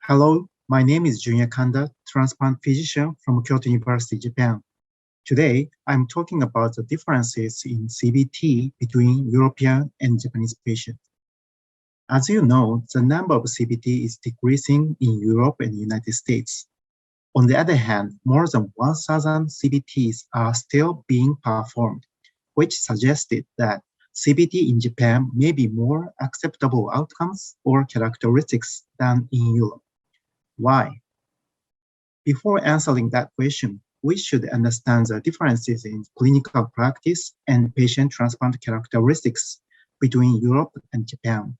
Hello, my name is Junya Kanda, transplant physician from Kyoto University, Japan. Today, I'm talking about the differences in CBT between European and Japanese patients. As you know, the number of CBT is decreasing in Europe and the United States. On the other hand, more than 1,000 CBTs are still being performed, which suggested that CBT in Japan may be more acceptable outcomes or characteristics than in Europe. Why? Before answering that question, we should understand the differences in clinical practice and patient transplant characteristics between Europe and Japan.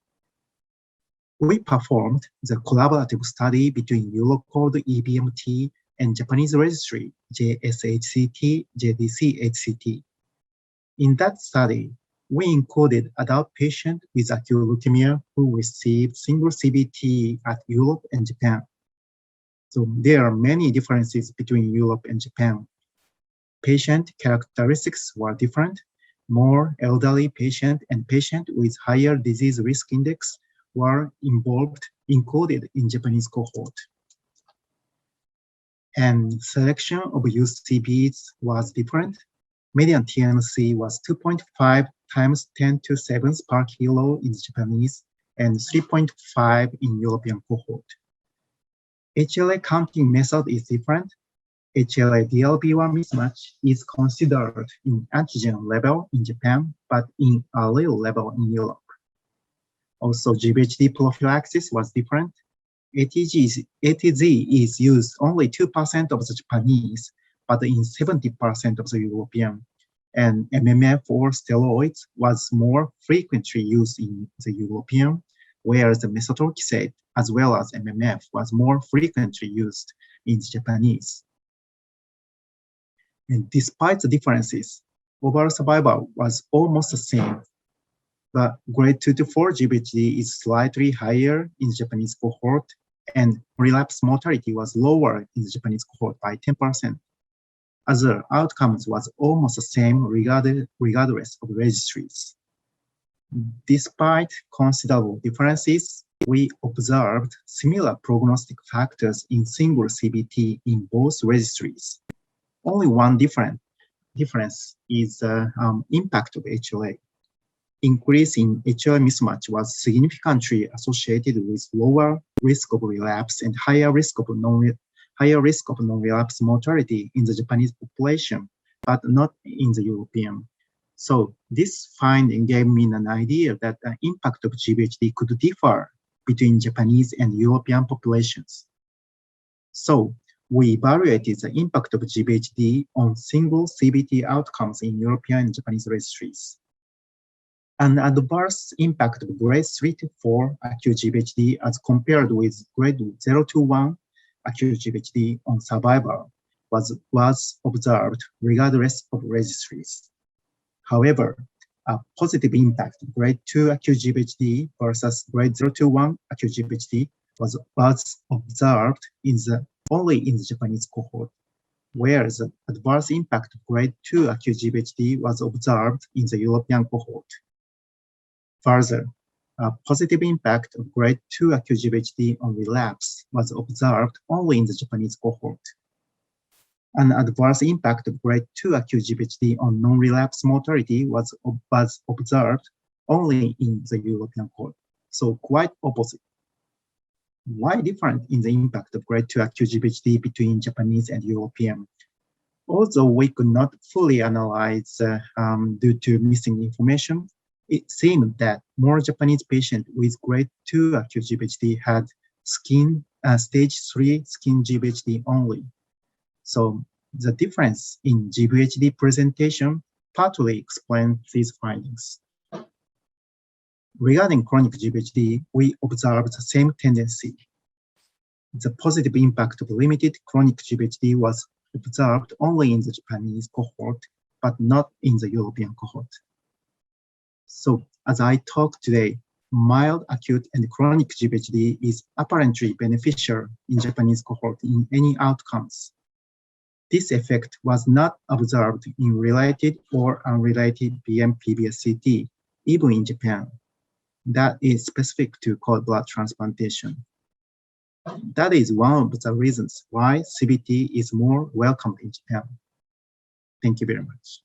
We performed the collaborative study between Eurocord EBMT and Japanese registry JSHCT, JDCHCT. In that study, we included adult patients with acute leukemia who received single CBT at Europe and Japan. So there are many differences between Europe and Japan. Patient characteristics were different. More elderly patients and patients with higher disease risk index were included in Japanese cohort. And selection of used CBs was different. Median TMC was 2.5 times 10 to 7 per kilo in Japanese and 3.5 in European cohort. HLA counting method is different. HLA-DLB1 mismatch is considered in antigen level in Japan, but in allele level in Europe. Also, GvHD prophylaxis was different. ATZ is used only 2% of the Japanese, but in 70% of the European. And MMF or steroids was more frequently used in the European, whereas the methotrexate as well as MMF was more frequently used in the Japanese. And despite the differences, overall survival was almost the same. But grade 2 to 4 GvHD is slightly higher in the Japanese cohort, and relapse mortality was lower in the Japanese cohort by 10%. Other outcomes was almost the same regardless of registries. Despite considerable differences, we observed similar prognostic factors in single CBT in both registries. Only one difference is the impact of HLA. Increase in HLA mismatch was significantly associated with lower risk of relapse and higher risk of non-relapse mortality in the Japanese population, but not in the European. So this finding gave me an idea that the impact of GvHD could differ between Japanese and European populations. So we evaluated the impact of GvHD on single CBT outcomes in European and Japanese registries. An adverse impact of grade 3 to 4 acute GvHD as compared with grade 0 to 1 acute GvHD on survival was observed regardless of registries. However, a positive impact of grade 2 acute GvHD versus grade 0 to 1 acute GvHD was observed only in the Japanese cohort, whereas the adverse impact of grade 2 acute GvHD was observed in the European cohort. Further, a positive impact of grade 2 acute GvHD on relapse was observed only in the Japanese cohort. An adverse impact of grade 2 acute GvHD on non-relapse mortality was observed only in the European cohort, so quite opposite. Why different in the impact of grade 2 acute GvHD between Japanese and European? Although we could not fully analyze due to missing information, it seemed that more Japanese patients with grade 2 acute GvHD had stage 3 skin GvHD only. So the difference in GvHD presentation partly explains these findings. Regarding chronic GvHD, we observed the same tendency. The positive impact of limited chronic GvHD was observed only in the Japanese cohort, but not in the European cohort. So as I talk today, mild, acute, and chronic GvHD is apparently beneficial in Japanese cohort in any outcomes. This effect was not observed in related or unrelated BM-PBSCT, even in Japan. That is specific to cord blood transplantation. That is one of the reasons why CBT is more welcomed in Japan. Thank you very much.